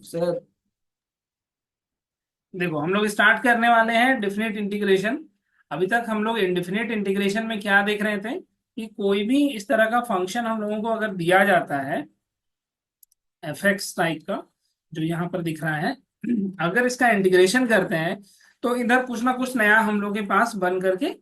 Sir देखो, हम लोग स्टार्ट करने वाले हैं डिफिनिट इंटीग्रेशन। अभी तक हम लोग इंडिफिनिट इंटीग्रेशन में क्या देख रहे थे कि कोई भी इस तरह का फंक्शन हम लोगों को अगर दिया जाता है एफ एक्स टाइप का, जो यहाँ पर दिख रहा है, अगर इसका इंटीग्रेशन करते हैं तो इधर कुछ ना कुछ नया हम लोग के पास बन करके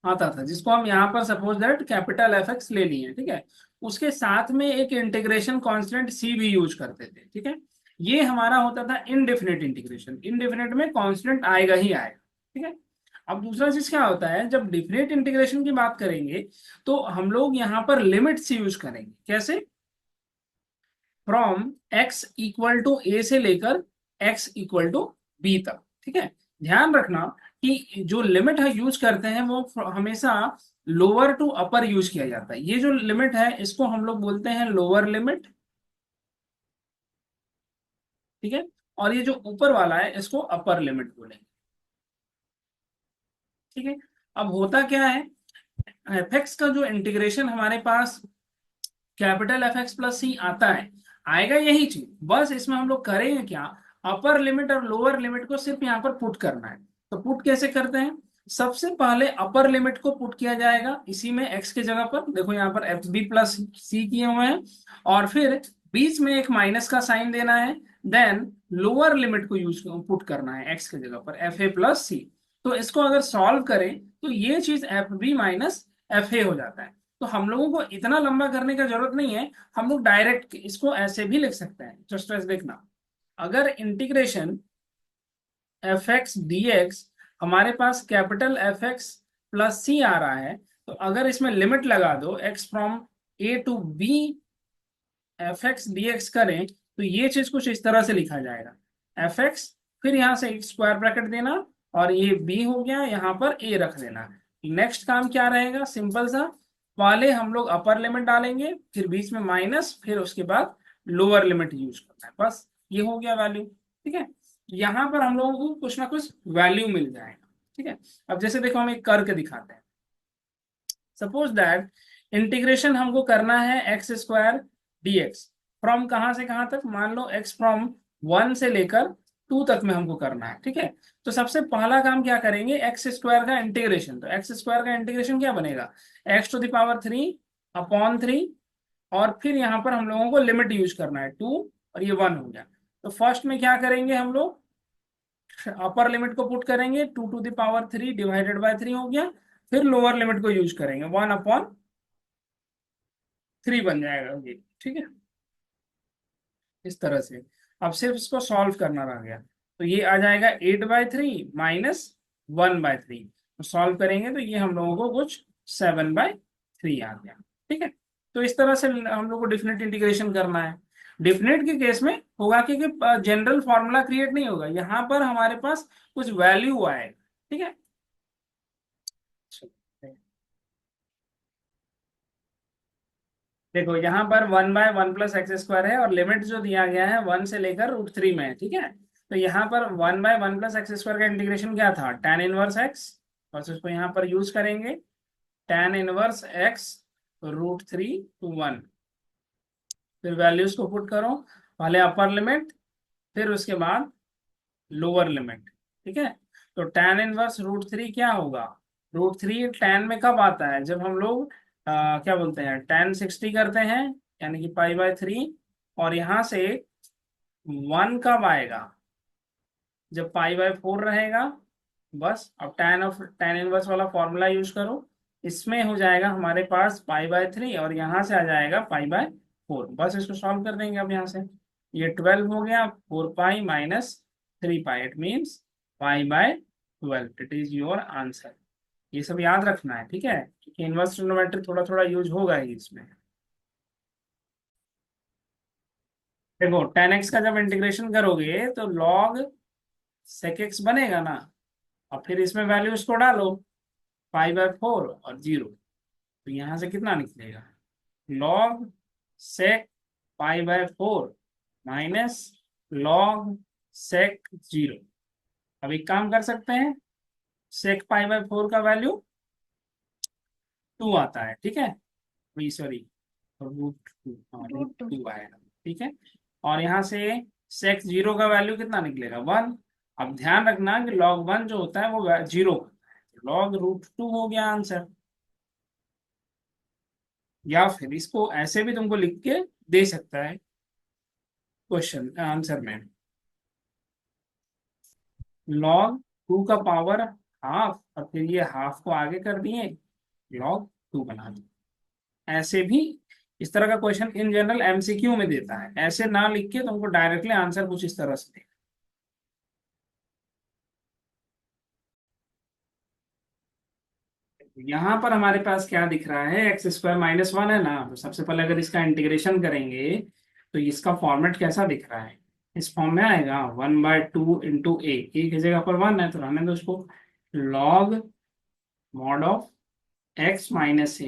आता था, जिसको हम यहाँ पर suppose that capital F x ले लिए, ठीक है। उसके साथ में एक इंटीग्रेशन कांस्टेंट सी भी यूज करते थे, ठीक है। ये हमारा होता था इनडेफिनिट इंटीग्रेशन। इनडेफिनिट में कांस्टेंट आएगा ही आएगा, ठीक है। अब दूसरा चीज क्या होता है, जब डिफिनिट इंटीग्रेशन की बात करेंगे तो हम लोग यहाँ पर लिमिट्स यूज करेंगे। कैसे? फ्रॉम एक्स इक्वल टू ए से लेकर एक्स इक्वल टू बी तक, ठीक है। ध्यान रखना कि जो लिमिट है यूज करते हैं वो हमेशा लोअर टू अपर यूज किया जाता है। ये जो लिमिट है इसको हम लोग बोलते हैं लोअर लिमिट, ठीक है। और ये जो ऊपर वाला है इसको अपर लिमिट बोलेंगे, ठीक है। अब होता क्या है, एफ एक्स का जो इंटीग्रेशन हमारे पास कैपिटल एफ एक्स प्लस सी आता है, आएगा यही चीज, बस इसमें हम लोग करेंगे क्या, अपर लिमिट और लोअर लिमिट को सिर्फ यहाँ पर पुट करना है। तो पुट कैसे करते हैं? सबसे पहले अपर लिमिट को पुट किया जाएगा इसी में एक्स के जगह पर, देखो यहाँ पर एफ बी प्लस सी किए हुए हैं, और फिर बीच में एक माइनस का साइन देना है। देन लोअर लिमिट को यूज पुट करना है एक्स के जगह पर एफ ए प्लस सी। तो इसको अगर सॉल्व करें तो ये चीज f b minus f a हो जाता है। तो हम लोगों को इतना लंबा करने का जरूरत नहीं है, हम लोग डायरेक्ट इसको ऐसे भी लिख सकते हैं। जस्ट ऐसे देखना, अगर integration f x d x हमारे पास capital F x plus c आ रहा है, तो अगर इसमें लिमिट लगा दो x from a to b f x d x करें तो ये चीज कुछ इस तरह से लिखा जाएगा, एफ एक्स, फिर यहाँ से एक स्क्वायर ब्रैकेट देना, और ये बी हो गया, यहाँ पर ए रख देना। नेक्स्ट काम क्या रहेगा, सिंपल सा, पहले हम लोग अपर लिमिट डालेंगे, फिर बीच में माइनस, फिर उसके बाद लोअर लिमिट यूज करना है, बस ये हो गया वैल्यू, ठीक है। यहाँ पर हम लोगों को कुछ ना कुछ वैल्यू मिल जाएगा, ठीक है। अब जैसे देखो हम एक करके दिखाते हैं। सपोज दैट इंटीग्रेशन हमको करना है x square D x, from कहाँ से कहाँ तक, मान लो एक्स फ्रॉम 1 से लेकर 2 तक में हमको करना है, ठीक है। तो सबसे पहला काम क्या करेंगे, एक्स स्क्वायर का इंटीग्रेशन। तो एक्स स्क्वायर का इंटीग्रेशन क्या बनेगा, x to the power 3 upon 3, और फिर यहाँ पर हम लोगों को लिमिट यूज करना है 2, और ये 1 हो गया। तो फर्स्ट में क्या करेंगे हम लोग, अपर लिमिट को पुट करेंगे, 2 to the power 3 divided by 3 हो गया, फिर लोअर लिमिट को यूज करेंगे, 1/3 बन जाएगा ये, ठीक है। इस तरह से अब सिर्फ इसको सॉल्व करना रह गया, तो ये आ जाएगा 8/3 माइनस 1/3। तो सॉल्व करेंगे तो ये हम लोगों को कुछ 7/3 आ गया, ठीक है। तो इस तरह से हम लोग को डिफिनेट इंटीग्रेशन करना है। डिफिनेट के केस में होगा कि जनरल फॉर्मूला क्रिएट नहीं होगा, यहाँ पर हमारे पास कुछ वैल्यू आएगा, ठीक है। देखो यहाँ पर 1/1 प्लस एक्स स्क्वायर है, और लिमिट जो दिया गया है 1 से लेकर √3 में है, ठीक है। तो यहाँ पर 1/1 प्लस एक्स स्क्वायर का इंटीग्रेशन क्या था, tan इनवर्स एक्स, बस उसको यहाँ पर यूज करेंगे, tan इनवर्स एक्स √3 to 1। फिर वैल्यूज को पुट करो, पहले अपर लिमिट, फिर उसके बाद लोअर लिमिट, ठीक है। तो tan इनवर्स √3 क्या होगा, √3 tan में कब आता है, जब हम लोग क्या बोलते हैं tan 60 करते हैं, यानी कि π/3। और यहाँ से 1 कब आएगा, जब π/4 रहेगा। बस अब tan इनवर्स वाला फॉर्मूला यूज करो, इसमें हो जाएगा हमारे पास π/3, और यहाँ से आ जाएगा π/4। बस इसको सॉल्व कर देंगे अब यहाँ से, ये 12 हो गया, 4 pi minus 3 pi, it means π/12। It is your answer. ये सब याद रखना है, ठीक है, क्योंकि इनवर्स ट्रिग्नोमेट्री थोड़ा थोड़ा यूज होगा ही इसमें। देखो tan x का जब इंटीग्रेशन करोगे तो log sec x बनेगा ना, और फिर इसमें वैल्यू इसको डालो, π/4 और 0। तो यहाँ से कितना निकलेगा, log sec π/4 minus log sec 0। अब एक काम कर सकते हैं, sec π/4 का वैल्यू 2 आता है, ठीक है, सॉरी √2, √2 आएगा, ठीक है। और यहाँ से सेक्स जीरो का वैल्यू कितना निकलेगा 1। अब ध्यान रखना कि log 1 जो होता है वो जीरो, log√2 हो गया आंसर। या फिर इसको ऐसे भी तुमको लिख के दे सकता है क्वेश्चन आंसर में, log 2 का पावर हाफ और फिर ये हाफ को आगे कर दिए log 2 बना दिए। ऐसे भी इस तरह का क्वेश्चन इन जनरल एमसीक्यू में देता है, ऐसे ना लिख के तुमको डायरेक्टली आंसर कुछ इस तरह से दे। यहाँ पर हमारे पास क्या दिख रहा है, x² - 1 है ना, तो सबसे पहले अगर इसका इंटीग्रेशन करेंगे तो इसका फॉर्मेट कैसा दिख रहा है, इस फॉर्म में आएगा 1/2 × a की जगह पर 1 है तो रहने दो उसको, log mod of x - a/x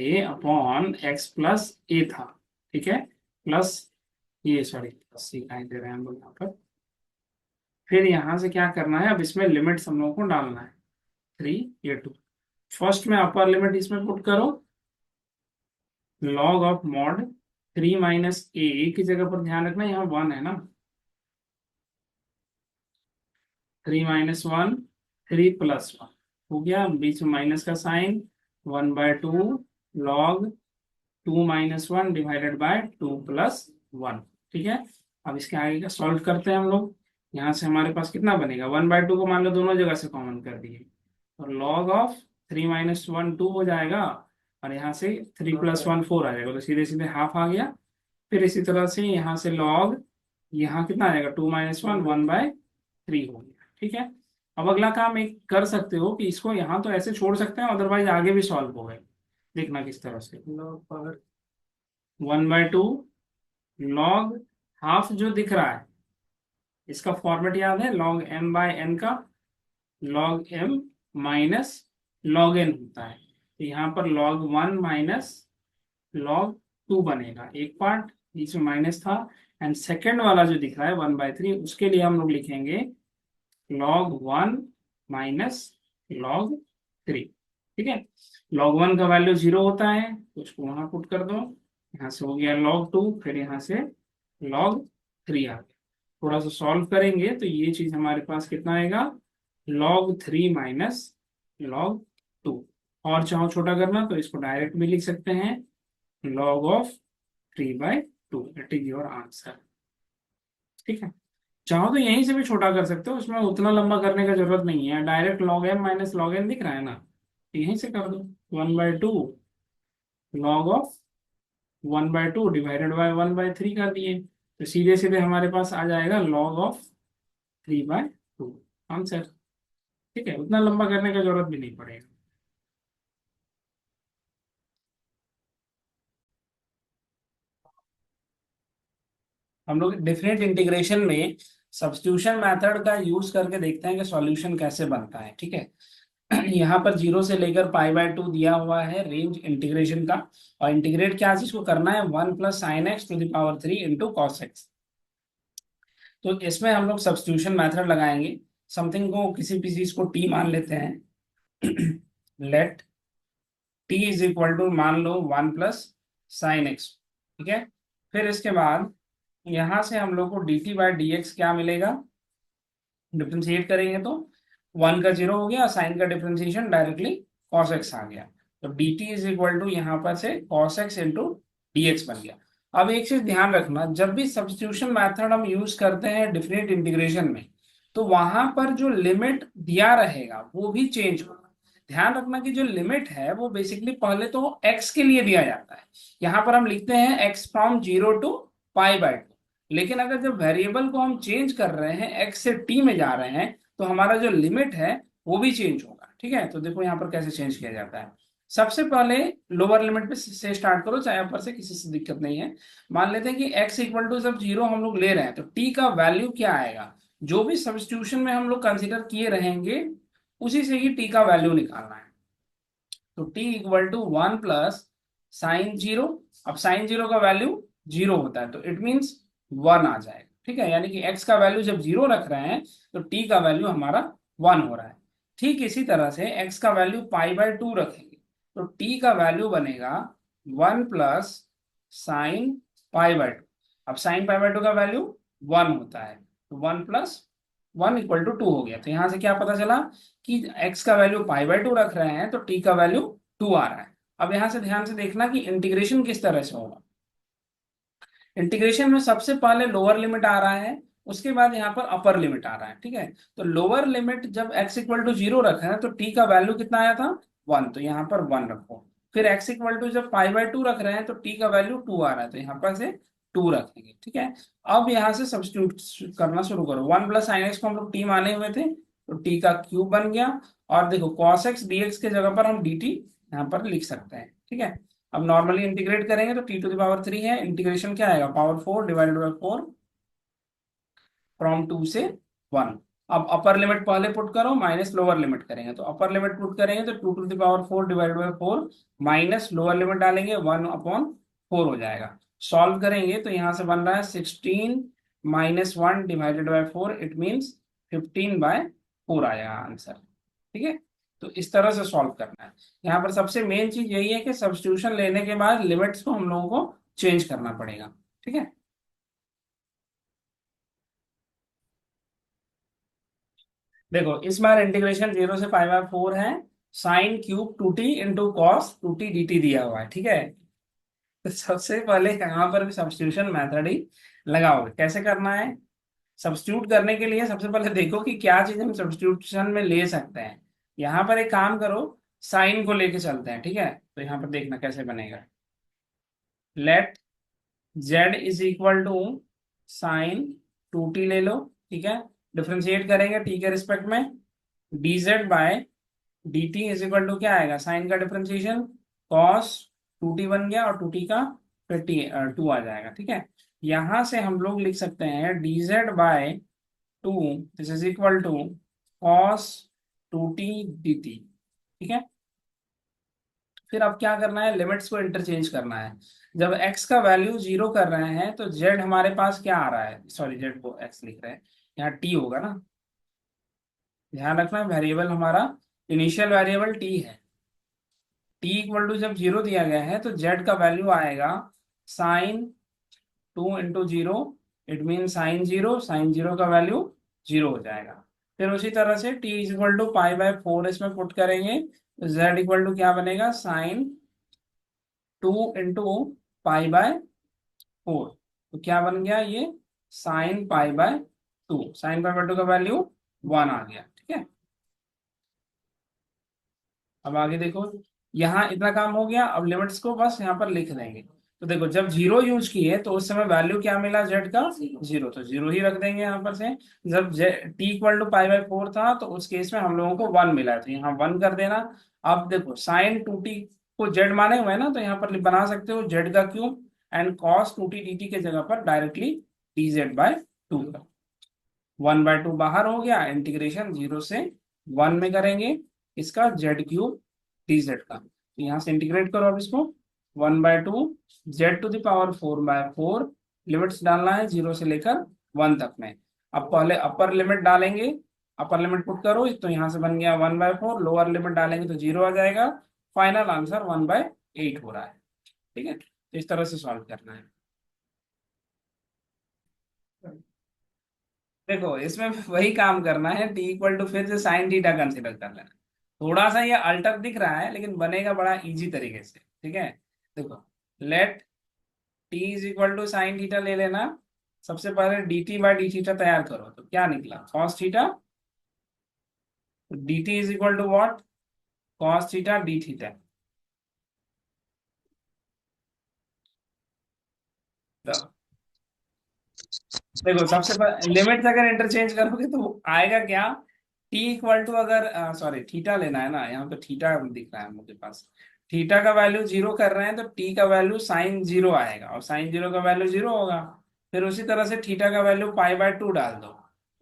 + a था, ठीक है, प्लस ये सॉरी प्लस दिखाई दे रहे हैं हम लोग यहाँ पर। फिर यहाँ से क्या करना है, अब इसमें लिमिट्स हम लोग को डालना है 3 ये 2। फर्स्ट में अपर लिमिट इसमें पुट करो, log ऑफ मॉड 3 - a की जगह पर ध्यान रखना यहाँ 1 है ना, 3 - 1 3 + 1 हो गया, बीच में माइनस का साइन, 1/2 log 2 - 1 / 2 + 1, ठीक है। अब इसके आगे का सॉल्व करते हैं हम लोग। यहाँ से हमारे पास कितना बनेगा, 1/2 को मान लो दोनों जगह से कॉमन कर दिए, और log ऑफ 3 - 1 2 हो जाएगा, और यहाँ से 3 + 1 4 आ जाएगा, तो सीधे सीधे हाफ आ गया। फिर इसी तरह से यहाँ से log, यहाँ कितना आ जाएगा 2 - 1 1/3 हो गया, ठीक है। अब अगला काम एक कर सकते हो कि इसको यहाँ तो ऐसे छोड़ सकते हैं, अदरवाइज आगे भी सॉल्व हो गए, देखना किस तरह से, 1/2 log हाफ जो दिख रहा है इसका फॉर्मेट याद है, log m/n का log m minus log n होता है, तो यहाँ पर log 1 - log 2 बनेगा, एक पार्ट बीच में माइनस था। एंड सेकेंड वाला जो दिख रहा है 1/3, उसके लिए हम लोग लिखेंगे log 1 - log 3, ठीक है। log 1 का वैल्यू 0 होता है तो उसको वहां पुट कर दो, यहाँ से हो गया log 2, फिर यहाँ से log 3 आ गया। थोड़ा सा सॉल्व करेंगे तो ये चीज हमारे पास कितना आएगा, log 3 - log 2। और चाहो छोटा करना तो इसको डायरेक्ट भी लिख सकते हैं, log of 3/2, it is your answer, ठीक है। चाहो तो यहीं से भी छोटा कर सकते हो, उसमें उतना लंबा करने का जरूरत नहीं है, direct log m - log n दिख रहा है ना, यहीं से कर दो, 1/2 log ऑफ 1/2 / 1/3 कर दिए, तो सीधे सीधे हमारे पास आ जाएगा log ऑफ 3/2 आंसर, ठीक है, उतना लंबा करने का जरूरत भी नहीं पड़ेगा। हम लोग डिफरेंट इंटीग्रेशन में सब्स्टिट्यूशन मेथड का यूज करके देखते हैं कि सॉल्यूशन कैसे बनता है, ठीक है। यहाँ पर 0 से लेकर π/2 दिया हुआ है रेंज इंटीग्रेशन का, और इंटीग्रेट क्या चीज को करना है, 1 + sin x⁻³ × cos x। तो इसमें हम लोग सब्स्टिट्यूशन मेथड लगाएंगे, समथिंग को किसी भी चीज को t मान लेते हैं, लेट t मान लो 1 + sin x, ठीक है। फिर इसके बाद यहाँ से हम लोग को dt/dx क्या मिलेगा, डिफ्रेंशिएट करेंगे तो 1 का 0 हो गया, साइन का डिफ्रेंशिएशन डायरेक्टली cos x आ गया, तो dt यहाँ पर से cos x × dx बन गया। अब एक चीज ध्यान रखना, जब भी सब्स्टिट्यूशन मेथड हम यूज करते हैं डिफरेंट इंटीग्रेशन में, तो वहां पर जो लिमिट दिया रहेगा वो भी चेंज होगा। ध्यान रखना कि जो लिमिट है वो बेसिकली पहले तो x के लिए दिया जाता है, यहाँ पर हम लिखते हैं x फ्रॉम 0 to π/2, लेकिन अगर जब वेरिएबल को हम चेंज कर रहे हैं x से t में जा रहे हैं, तो हमारा जो लिमिट है वो भी चेंज होगा, ठीक है। तो देखो यहाँ पर कैसे चेंज किया जाता है, सबसे पहले लोअर लिमिट पे से स्टार्ट करो, चाहे ऊपर से, किसी से दिक्कत नहीं है। मान लेते हैं कि x जब 0 हम लोग ले रहे हैं तो t का वैल्यू क्या आएगा, जो भी सब्स्टिट्यूशन में हम लोग कंसिडर किए रहेंगे उसी से ही t का वैल्यू निकालना है। तो t = 1 + sin 0, अब sin 0 का वैल्यू 0 होता है तो इट मीन्स 1 आ जाएगा, ठीक है। यानी कि x का वैल्यू जब 0 रख रहे हैं तो t का वैल्यू हमारा 1 हो रहा है। ठीक इसी तरह से x का वैल्यू π/2 रखेंगे तो t का वैल्यू बनेगा 1 + sin π/2। अब sin π/2 का वैल्यू 1 होता है, तो 1+1=2 हो गया। तो यहाँ से क्या पता चला कि x का वैल्यू π/2 रख रहे हैं तो t का वैल्यू 2 आ रहा है। अब यहाँ से ध्यान से देखना कि इंटीग्रेशन किस तरह से होगा। इंटीग्रेशन में सबसे पहले लोअर लिमिट आ रहा है, उसके बाद यहाँ पर अपर लिमिट आ रहा है, ठीक है। तो लोअर लिमिट जब x=0 रखा है तो t का वैल्यू कितना आया था 1, तो यहाँ पर 1 रखो। फिर x= जब π/2 रख रहे हैं तो t का वैल्यू 2 आ रहा है, तो यहाँ पर से 2 रखेंगे, ठीक है। अब यहाँ से सब्स्टिट्यूट करना शुरू करो। 1+sin x को हम लोग t माने हुए थे, तो t का क्यूब बन गया। और देखो cos x dx के जगह पर हम dt यहाँ पर लिख सकते हैं, ठीक है। अब नॉर्मली इंटीग्रेट करेंगे तो t⁻3 है, इंटीग्रेशन क्या आएगा पावर 4 डिवाइडेड बाई 4 फ्रॉम 2 से 1। अब अपर लिमिट पहले पुट करो माइनस लोअर लिमिट करेंगे, तो अपर लिमिट पुट करेंगे तो 2⁴ divided by 4 minus lower limit डालेंगे 1/4 हो जाएगा। सॉल्व करेंगे तो यहाँ से बन रहा है 16 - 1 डिवाइडेड बाई 4, इट मीन्स 15/4 आएगा आंसर, ठीक है। तो इस तरह से सॉल्व करना है। यहाँ पर सबसे मेन चीज यही है कि सब्स्टिट्यूशन लेने के बाद लिमिट्स को हम लोगों को चेंज करना पड़ेगा, ठीक है। देखो इस बार इंटीग्रेशन 0 से π/4 है, sine cube 2t into cos 2t dt दिया हुआ है, ठीक है। तो सबसे पहले यहाँ पर भी सब्स्टिट्यूशन मेथड ही लगाओगे। कैसे करना है, सब्स्टिट्यूट करने के लिए सबसे पहले देखो कि क्या चीज हम सब्स्टिट्यूशन में ले सकते हैं। यहाँ पर एक काम करो, साइन को लेके चलते हैं, ठीक है। तो यहाँ पर देखना कैसे बनेगा। लेट z=, साइन 2t ले लो, ठीक है। डिफ्रेंशिएट करेंगे t के रिस्पेक्ट में, dz/dt क्या आएगा, साइन का डिफ्रेंशिएशन cos 2t बन गया और 2t का फिर t 2 आ जाएगा, ठीक है। यहां से हम लोग लिख सकते हैं dz/2 this is equal to cos 2t dt, ठीक है। फिर अब क्या करना है, लिमिट्स को इंटरचेंज करना है। जब x का वैल्यू 0 कर रहे हैं तो z हमारे पास क्या आ रहा है, सॉरी z को x लिख रहे हैं, यहाँ t होगा ना। ध्यान रखना वेरिएबल हमारा इनिशियल वेरिएबल t है। t=जब 0 दिया गया है तो z का वैल्यू आएगा sine 2 into 0, it mean sine 0 का वैल्यू 0 हो जाएगा। फिर उसी तरह से t=π/4 इसमें पुट करेंगे तो z क्या बनेगा, साइन 2 इंटू π/4, तो क्या बन गया ये, साइन π/2, साइन π/2 का वैल्यू 1 आ गया, ठीक है। अब आगे देखो, यहाँ इतना काम हो गया। अब लिमिट्स को बस यहाँ पर लिख देंगे। तो देखो जब 0 यूज किए तो उस समय वैल्यू क्या मिला z का, 0, तो 0 ही रख देंगे यहाँ पर से। जब t=π/4 था तो उस केस में हम लोगों को 1 मिला है, तो यहाँ 1 कर देना। अब देखो साइन 2t को z माने हुए है ना, तो यहाँ पर बना सकते हो z का cube and cos 2t dt के जगह पर डायरेक्टली dz/2 का 1/2 बाहर हो गया। इंटीग्रेशन 0 से 1 में करेंगे इसका z³ dz का, तो यहाँ से इंटीग्रेट करो अब इसको 1/2 z⁴/4, लिमिट्स डालना है 0 से लेकर 1 तक में। अब पहले अपर लिमिट डालेंगे, अपर लिमिट पुट करो तो यहाँ से बन गया 1/4, लोअर लिमिट डालेंगे तो 0 आ जाएगा। फाइनल आंसर 1/8 हो रहा है, ठीक है। तो इस तरह से सॉल्व करना है। देखो इसमें वही काम करना है, t फिर से साइन थीटा कंसिडर कर लेना। थोड़ा सा ये अल्टर दिख रहा है लेकिन बनेगा बड़ा इजी तरीके से, ठीक है। देखो लेट t साइन थीटा ले लेना। सबसे पहले dt/d थीटा तैयार करो, तो क्या निकला, cos theta. dt what, cos theta d theta. देखो सबसे पहले लिमिट्स अगर इंटरचेंज करोगे तो आएगा क्या, अगर सॉरी थीटा लेना है ना, यहाँ पे थीटा दिख रहा है मुझे पास। थीटा का वैल्यू 0 कर रहे हैं तो t का वैल्यू साइन 0 आएगा और साइन 0 का वैल्यू 0 होगा। फिर उसी तरह से थीटा का वैल्यू π/2 डाल दो,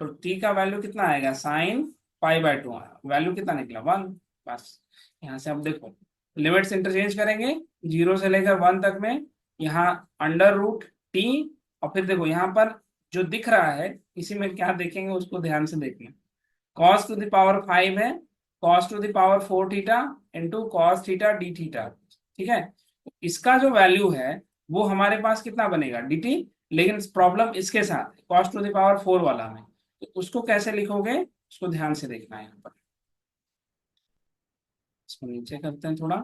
तो t का वैल्यू कितना आएगा, साइन π/2 आएगा, वैल्यू कितना निकला 1। बस यहाँ से अब देखो लिमिट्स इंटरचेंज करेंगे 0 से लेकर 1 तक में, यहाँ √t। और फिर देखो यहाँ पर जो दिख रहा है इसी में क्या देखेंगे उसको ध्यान से देखना। cos⁵ है, cos⁴ theta into cos theta d theta, ठीक है। इसका जो वैल्यू है वो हमारे पास कितना बनेगा, dt। लेकिन प्रॉब्लम इसके साथ है कॉस टू द पावर 4 वाला में, तो उसको कैसे लिखोगे उसको ध्यान से देखना है। यहाँ पर इसको नीचे करते हैं थोड़ा।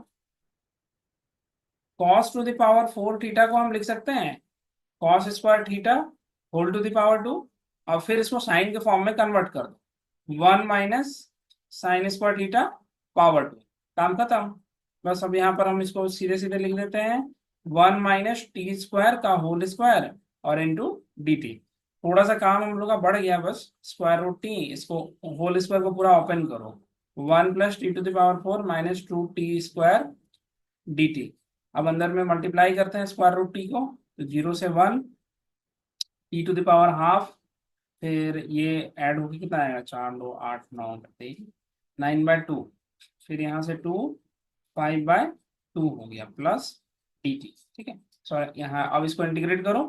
Cos to the power 4 theta को हम लिख सकते हैं cos square theta whole to the power 2, और फिर इसको साइन के फॉर्म में कन्वर्ट कर दो, 1 minus sine square theta power 2, काम खत्म। बस अब यहाँ पर हम इसको सीधे सीधे लिख देते हैं 1 माइनस टी स्क्वायर का होल स्क्वायर और इंटू डी टी। थोड़ा सा काम हम लोग का बढ़ गया, बस स्क्वायर रूट टी, इसको होल स्क्वायर को पूरा ओपन करो, 1 plus t to the power 4 minus 2 t square d t. अब अंदर में मल्टीप्लाई करते हैं स्क्वायर रूट टी को, तो 0 से 1 t to the power half, फिर ये ऐड होके कितना आएगा 4 2 8 9 9/2, फिर यहाँ से 2 5/2 हो गया प्लस डी टी। ठीक है, सॉरी यहाँ अब इसको इंटीग्रेट करो,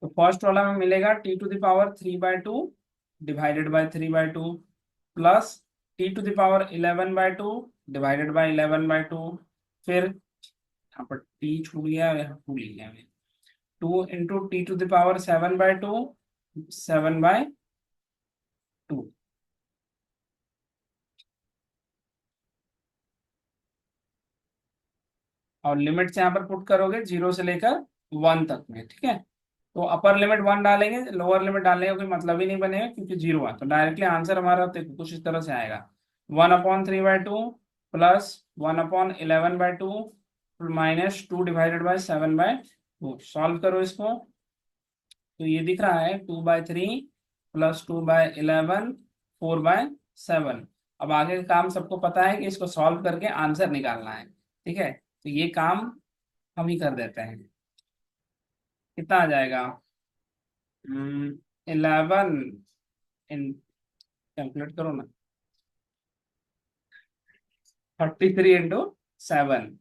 तो फर्स्ट वाला में मिलेगा t to the power 3/2 divided by 3/2 plus t to the power 11/2 divided by 11/2, फिर यहाँ पर टी छूट गया, यहाँ 2 लिख लिया, 2 into t to the power 7/2 7/2, और लिमिट्स यहाँ पर पुट करोगे 0 से लेकर 1 तक में। ठीक है, तो अपर लिमिट 1 डालेंगे, लोअर लिमिट डालने का कोई मतलब ही नहीं बनेगा क्योंकि 0 है, तो डायरेक्टली आंसर हमारा देखो कुछ इस तरह से आएगा 1/3/2 plus 1/11/2 minus 2 divided by 7/2। Solve करो इसको, तो ये दिख रहा है 2/3 प्लस 2/11 4/7। अब आगे का काम सबको पता है कि इसको सॉल्व करके आंसर निकालना है। ठीक है, तो ये काम हम ही कर देते हैं। कितना आ जाएगा 11 इन, कैलकुलेट करो ना, 33 × 7,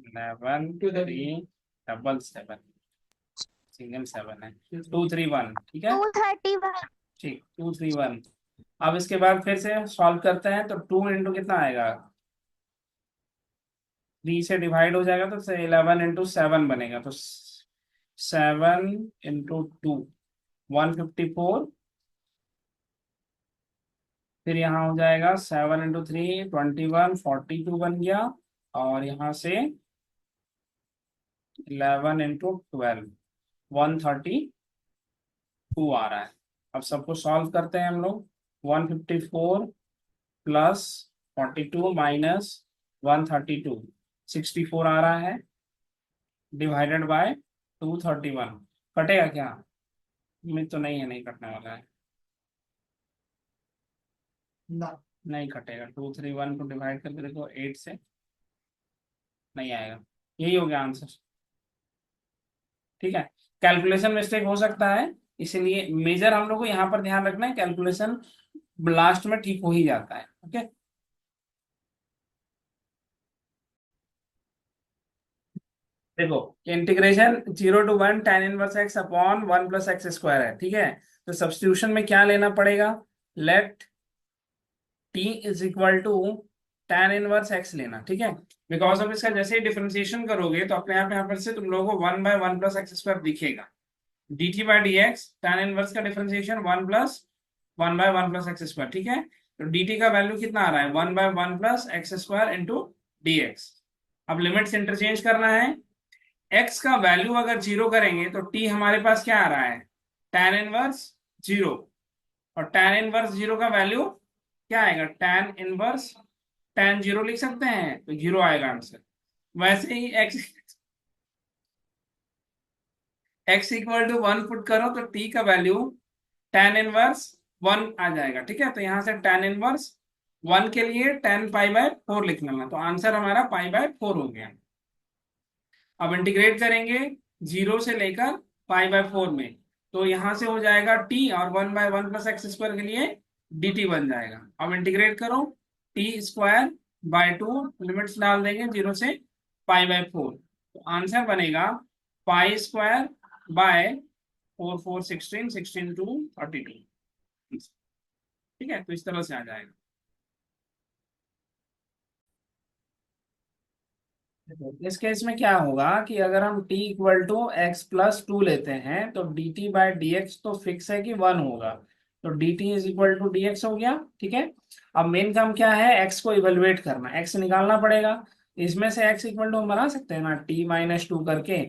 11 3 7 7, सिंगल 7 है, 231। ठीक है, 231। ठीक 231। अब इसके बाद फिर से सॉल्व करते हैं, तो 2 इंटू कितना आएगा 3 से डिवाइड हो जाएगा, तो 11 × 7 बनेगा, तो 7 × 2 154, फिर यहाँ हो जाएगा 7 × 3 21 42 बन गया, और यहाँ से 11 × 12 132 आ रहा है। अब सबको सॉल्व करते हैं हम लोग, 154 प्लस 42 माइनस 132 64 आ रहा है, डिवाइडेड बाय 231। कटेगा क्या, उम्मीद तो नहीं है, नहीं कटने वाला है, नहीं कटेगा। 231 को डिवाइड करके देखो 8 से, नहीं आएगा, यही हो गया आंसर। ठीक है, कैलकुलेशन मिस्टेक हो सकता है, इसीलिए मेजर हम लोग को यहाँ पर ध्यान रखना है, कैलकुलेशन लास्ट में ठीक हो ही जाता है। ओके, देखो integration 0 to 1 tan inverse x upon 1 plus x square है। ठीक है, तो सब्स्टिट्यूशन में क्या लेना पड़ेगा, let t is equal to tan inverse x लेना। ठीक है, बिकॉज ऑफ इसका जैसे ही डिफरेंशिएशन करोगे तो अपने आप यहाँ पर से तुम लोगों को 1/1 प्लस एक्स स्क्वायर दिखेगा, dt by D x tan inverse का डिफरेंशिएशन 1/1 प्लस एक्स स्क्वायर। ठीक है, तो dt का वैल्यू कितना आ रहा है 1/1 plus x square into D x. अब लिमिट्स इंटरचेंज करना है, x का वैल्यू अगर 0 करेंगे तो t हमारे पास क्या आ रहा है tan इनवर्स 0, और tan इनवर्स 0 का वैल्यू क्या आएगा tan इनवर्स tan 0 लिख सकते हैं, तो 0 आएगा आंसर। वैसे ही x इक्वल टू 1 पुट करो तो t का वैल्यू tan इनवर्स 1 आ जाएगा। ठीक है, तो यहां से tan इनवर्स 1 के लिए tan π/4 लिख लेना, तो आंसर हमारा π/4 हो गया। अब इंटीग्रेट करेंगे 0 से लेकर π/4 में, तो यहां से हो जाएगा t, और 1/1 प्लस एक्स स्क्वायर के लिए dt बन जाएगा। अब इंटीग्रेट करो t²/2, लिमिट्स डाल देंगे 0 से π/4, तो आंसर बनेगा π² 4 16 16 2 32। ठीक है, तो इस तरह से आ जाएगा। इस केस में क्या होगा कि अगर हम t equal to x plus two लेते हैं तो dt बाय dx तो फिक्स है कि 1 होगा, तो dt is equal to dx हो गया। ठीक है, अब मेन काम क्या है, x को इवेलुएट करना, x निकालना पड़ेगा। इसमें से x इक्वल टू हम बना सकते हैं ना t माइनस टू करके।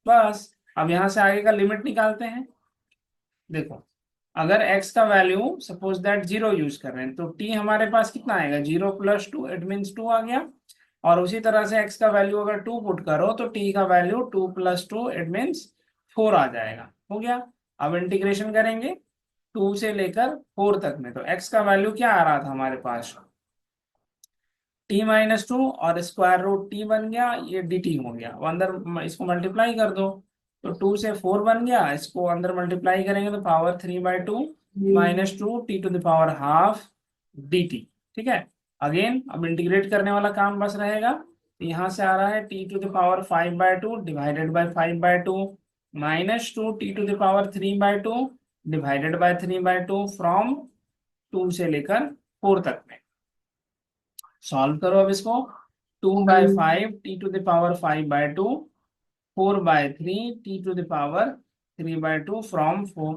बस अब यहाँ से आगे का लिमिट निकालते हैं। देखो, अगर x का value suppose that zero use कर रहे हैं तो t हमारे पास कितना आएगा, zero plus two, it means two आ गया। और उसी तरह से x का वैल्यू अगर टू पुट करो तो t का value two plus two, it means four आ जाएगा। हो गया। अब इंटीग्रेशन करेंगे टू से लेकर फोर तक में, तो x का वैल्यू क्या आ रहा था हमारे पास, t माइनस टू और स्क्वायर रूट t बन गया, ये dt हो गया। अब अंदर इसको मल्टीप्लाई कर दो, तो टू से फोर बन गया, इसको अंदर मल्टीप्लाई करेंगे तो power three by two minus two t to the power half dt। ठीक है, अगेन अब इंटीग्रेट करने वाला काम बस रहेगा, तो यहाँ से आ रहा है t to the power five by two divided by five by two minus two t to the power three by two divided by three by two from two से लेकर फोर तक में। सॉल्व करो अब इसको, two by five t to the power five by two, four by three t to the power three by two from four,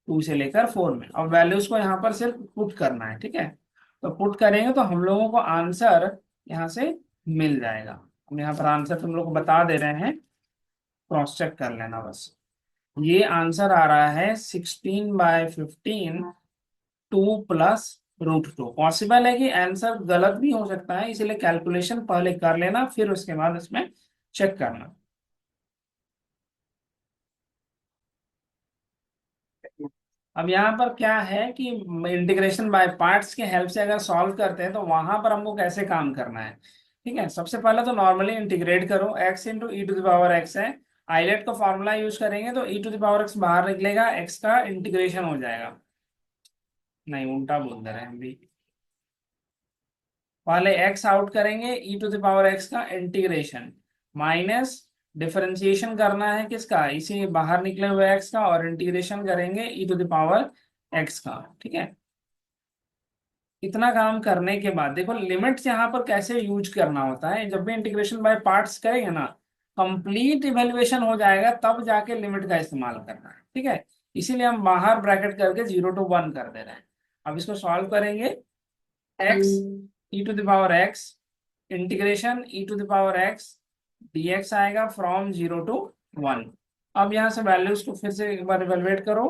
two से लेकर four में। अब वैल्यूज को यहाँ पर सिर्फ पुट करना है। ठीक है, तो पुट करेंगे तो हम लोगों को आंसर यहाँ से मिल जाएगा। हम यहाँ पर आंसर तुम लोग को बता दे रहे हैं, क्रॉस चेक कर लेना बस। ये आंसर आ रहा है 16/15 two plus root two. Possible है कि आंसर गलत भी हो सकता है, इसलिए कैलकुलेशन पहले कर लेना, फिर उसके बाद इसमें चेक करना। अब यहाँ पर क्या है कि इंटीग्रेशन बाय पार्ट्स के हेल्प से अगर सॉल्व करते हैं तो वहां पर हमको कैसे काम करना है। ठीक है, सबसे पहले तो नॉर्मली इंटीग्रेट करो, x into e to the power x है, आइलेट का फॉर्मूला यूज करेंगे तो e to the power x बाहर निकलेगा, x का इंटीग्रेशन हो जाएगा। नहीं, उल्टा बोल दे रहे हैं हम भी, पहले x आउट करेंगे, ई टू द पावर एक्स का इंटीग्रेशन माइनस डिफरेंशिएशन करना है किसका, इसी बाहर निकले हुए x का, और इंटीग्रेशन करेंगे ई टू द पावर x का। ठीक है, इतना काम करने के बाद देखो लिमिट्स यहाँ पर कैसे यूज करना होता है। जब भी इंटीग्रेशन बाय पार्ट्स करेंगे ना, कंप्लीट इवेल्युएशन हो जाएगा तब जाके लिमिट का इस्तेमाल करना है। ठीक है, इसीलिए हम बाहर ब्रैकेट करके जीरो टू वन कर दे रहे हैं। अब इसको सॉल्व करेंगे, x e to the power x integration e to the power x dx आएगा फ्रॉम जीरो टू वन। अब यहाँ से वैल्यूज को फिर से एक बार इवेलुएट करो,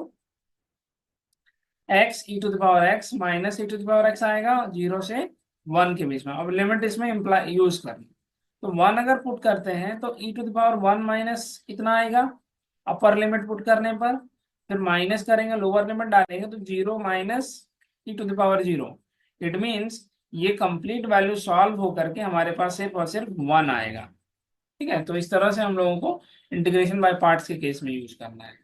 x e to the power x minus e to the power x आएगा जीरो से वन के बीच में। अब लिमिट इसमें इम्प्लाई यूज करनी, तो वन अगर पुट करते हैं तो e to the power one minus कितना आएगा अपर लिमिट पुट करने पर, फिर माइनस करेंगे लोअर लिमिट डालेंगे तो zero minus e to the power zero. It means ये कंप्लीट वैल्यू सॉल्व होकर के हमारे पास सिर्फ और सिर्फ वन आएगा। ठीक है, तो इस तरह से हम लोगों को इंटीग्रेशन बाय पार्ट्स के केस में यूज करना है।